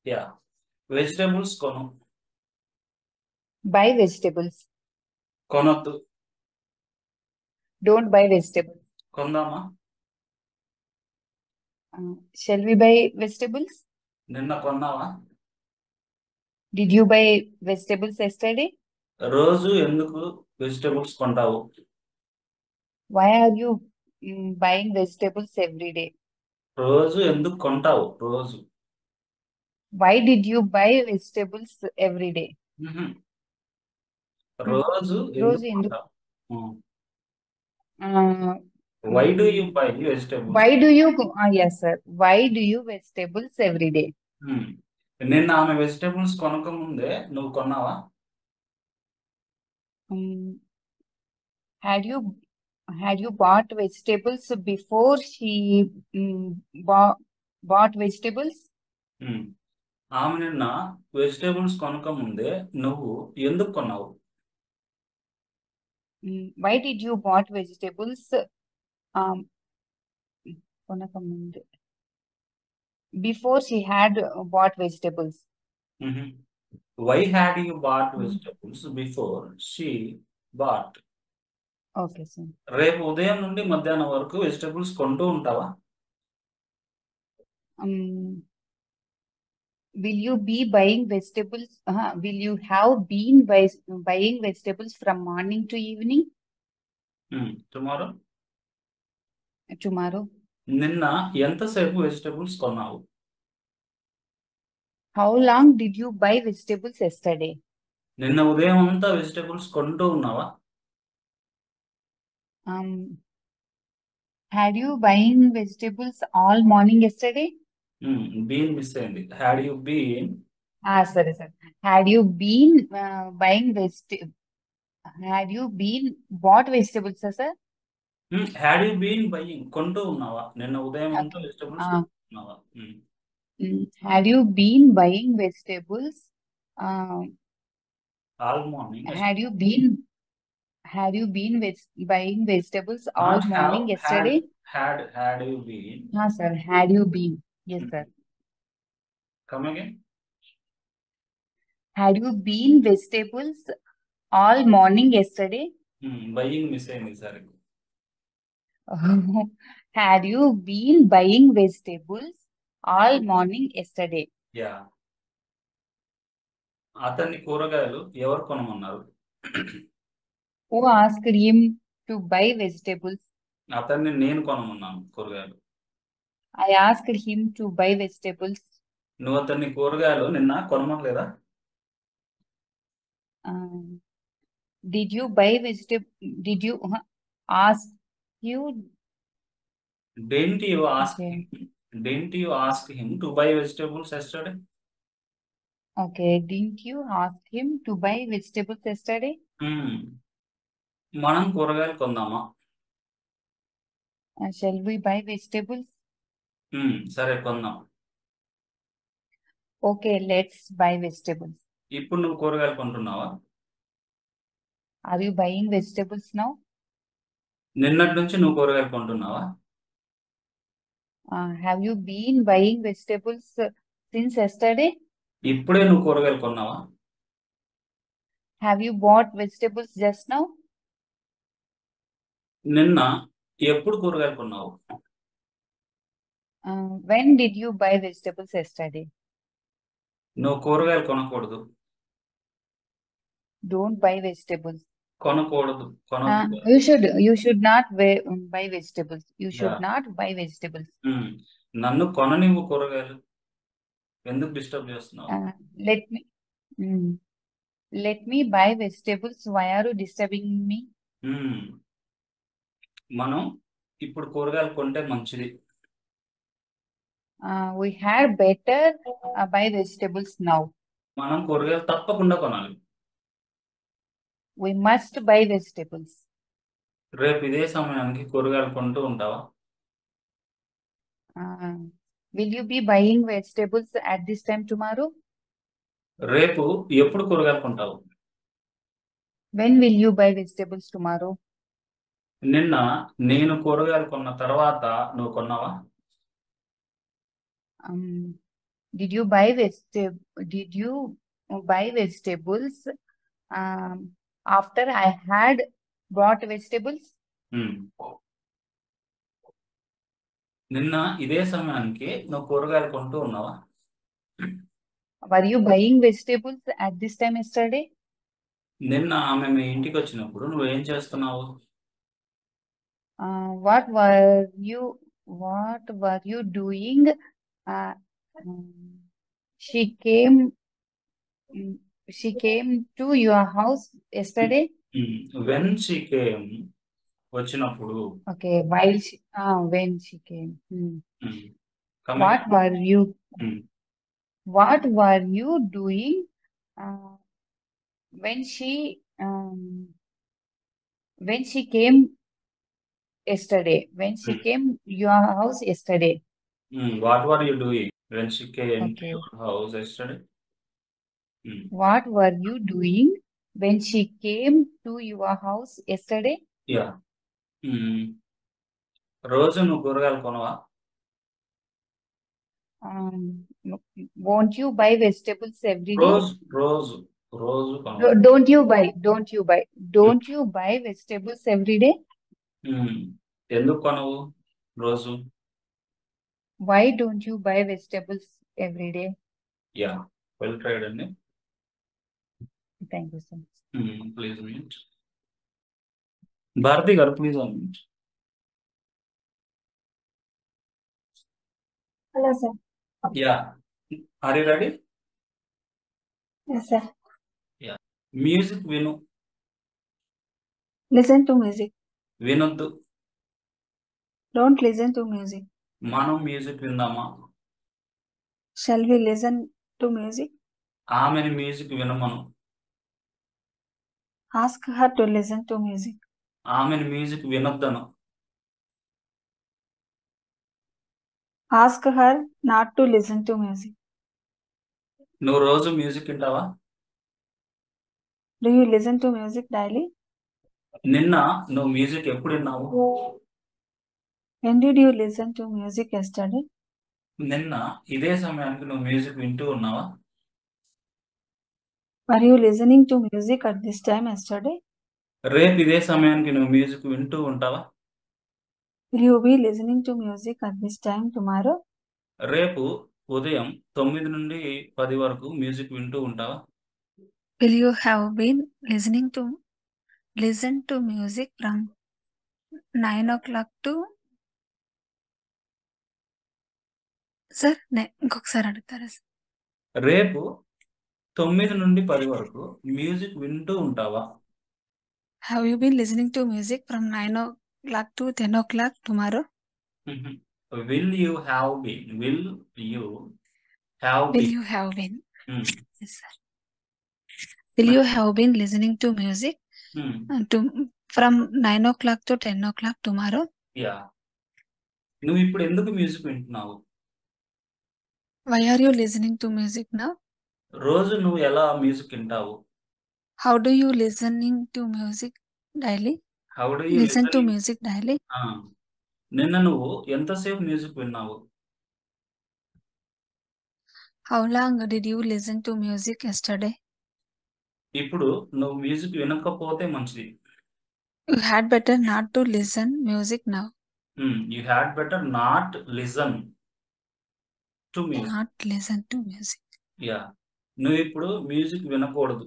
Yeah vegetables కొను. Buy vegetables. కొనొద్దు. Don't buy vegetables. కొందామా? Shall we buy vegetables? నిన్న కొన్నావా? Did you buy vegetables yesterday? రోజు ఎందుకు vegetables కొంటావు? Why are you buying vegetables every day? రోజు ఎందుకు కొంటావు? రోజు. Why did you buy vegetables every day? మ్హూ. Hmm. రోజు రోజు ఎందుకు ఎందుకు కొంటావు? uh, why do you mm, buy vegetables? why do you yes sir, why do you vegetables every day? నిన్న ఆమె వెజిటేబుల్స్ కొనక ముందే నువ్వు కొన్నావా? Um, had you bought vegetables before she bought vegetables? ఆమె నిన్న వెజిటేబుల్స్ కొనక ముందే నువ్వు ఎందుకు కొన్నావు? Why did you bought vegetables um కొనక ముందే before she had bought vegetables? Why had you bought Mm. Vegetables before she bought? Okay, sir. రేపు ఉదయం నుండి మధ్యాహ్నం వరకు వెజిటేబుల్స్ కొంటూ ఉంటావా? Um, will you be buying vegetables? Will you have been buying vegetables from morning to evening tomorrow. tomorrow? నిన్న ఎంతసేపు vegetables కొన్నావు? How long did you buy vegetables yesterday? నిన్న ఉదయం అంతా వెజిటేబుల్స్ కొంటూ ఉన్నావా? Um, had you buying vegetables all morning yesterday? Been miss అయింది. Had you been? Sorry, sir. Had you been buying had you been bought vegetables, sir? Had you been buying? కొంటూ ఉన్నావా? నిన్న ఉదయం అంతా Okay. వెజిటేబుల్స్ కొంటూ ఉన్నావా? Had you been buying vegetables? All morning. Had you been buying vegetables all not have, morning had. yesterday? Had you been? Sir. Had you been? Yes, sir. Come again. Had you been vegetables all morning yesterday? Buying miss అయింది ఈసారి. Had you been buying vegetables all morning yesterday? Yeah. అతన్ని కూరగాయలు ఎవరు కొనమన్నారు? Who asked him to buy vegetables? అతన్ని నేను కొనమన్నాను కూరగాయలు. I asked him to buy vegetables. నువ్వు అతన్ని కూరగాయలు నిన్న కొనమనలేదా? Did you buy vegetable? Did you ask you? Didn't you ask Okay. him? Didn't you ask him to buy vegetables yesterday? Okay. Didn't you ask him to buy vegetables yesterday? మనం కూరగాయలు కొందామా? Shall we buy vegetables? సరే కొందాం. Okay, let's buy vegetables. ఇప్పుడు నువ్వు కూరగాయలు కొంటున్నావా? Are you buying vegetables now? నిన్నటి నుంచి నువ్వు కూరగాయలు కొంటున్నావా? Have you been buying vegetables since yesterday? ఇప్పుడే నువ్వు కూరగాయలు కొన్నావా? Have you bought vegetables just now? నిన్న ఎప్పుడు కూరగాయలు కొన్నావు? When did you buy vegetables yesterday? నువ్వు కూరగాయలు కొనకూడదు. Don't buy vegetables. కొనకూడదు. కొనొద్దు. You should not buy vegetables. You should Yeah. not buy vegetables. నన్ను కొననివ్వు కూరగాయలు. ఎందుకు డిస్టర్బ్ చేస్తున్నావు? Let me buy vegetables. Why are you disturbing me? మనం ఇప్పుడు కూరగాయలు కొంటే మంచిది. We had better buy vegetables now. మనం కూరగాయలు తప్పకుండా కొనాలి. We must buy vegetables. రేపు ఇదే సమయానికి కూరగాయలు కొంటూ ఉంటావా? Will you be buying vegetables at this time tomorrow? రేపు ఎప్పుడు కూరగాయలు కొంటావు? When will you buy vegetables tomorrow? నిన్న నేను కూరగాయలు కొన్న తర్వాత నువ్వు కొన్నావా? Did you buy vegetables after I had bought vegetables? ఉమ్. నిన్న ఇదే సమయానికి నువ్వు కూరగాయలు కొంటూ ఉన్నావా? Were you buying vegetables at this time yesterday? నిన్న ఆమె మీ ఇంటికి వచ్చినప్పుడు నువ్వేం చేస్తున్నావు? What were you doing? Uh, she came to your house yesterday. When she came వచ్చినప్పుడు. Okay, when she came. Come What again. were you Hmm. What were you doing when she came yesterday? When she came your house yesterday? What were you doing when she came to Okay. your house yesterday? What were you doing when she came to your house yesterday? Yeah. రోజు నువ్వు కూరగాయలు కొనవా? Won't you buy vegetables every day? రోజు కొనవా? Don't you buy vegetables every day? ఎందుకు కొనవు రోజు? Why don't you buy vegetables every day? Yeah, well tried అండి. Thank you so much. Please mute. Bharati గారు please mute. Hello, sir. Yeah. Are you ready? Yes, sir. Yeah. Music విను. Listen to music. వినొద్దు. Don't listen to music. మనం music విందామా? Shall we listen to music? ఆమెని music వినమను. Ask her to listen to music. ఆమెని music వినొద్దను. Ask her not to listen to music. నువ్వు రోజు మ్యూజిక్ వింటావా? Do you listen to music daily? నిన్న నువ్వు మ్యూజిక్ ఎప్పుడు విన్నావు? When did you listen to music yesterday? నిన్న ఇదే సమయానికి నువ్వు మ్యూజిక్ వింటూ ఉన్నావా? Were you listening to music at this time yesterday? రేపు ఇదే సమయానికి నువ్వు మ్యూజిక్ వింటూ ఉంటావా? Will you be listening to music at this time tomorrow? రేపు ఉదయం 9 నుండి 10 వరకు మ్యూజిక్ వింటూ ఉంటావా? Will you have been listen to music from 9 o'clock to? Sir, ఇంకొకసారి అడుగుతారా? రేపు 9 నుండి 10 వరకు మ్యూజిక్ వింటూ ఉంటావా? Have you been listening to music from 9 o'clock to 10 o'clock tomorrow? Will you have been? Will you have Will been? you have been? Yes, sir. Will Ma- you have been listening to music from 9 o'clock to 10 o'clock tomorrow? Yeah. నువ్వు ఇప్పుడు ఎందుకు music వింటున్నావు? Why are you listening to music now? రోజు నువ్వు ఎలా music వింటావు? How do you listening to music daily? How do you Listen to listening? music daily? నిన్న నువ్వు ఎంతసేపు మ్యూజిక్ విన్నావు? How long did you listen to music yesterday? ఇప్పుడు నువ్వు మ్యూజిక్ వినకపోతే మంచిది. You had better not to listen music now. You had better not listen to music. Not listen to music. Yeah. నువ్వు ఇప్పుడు మ్యూజిక్ వినకూడదు.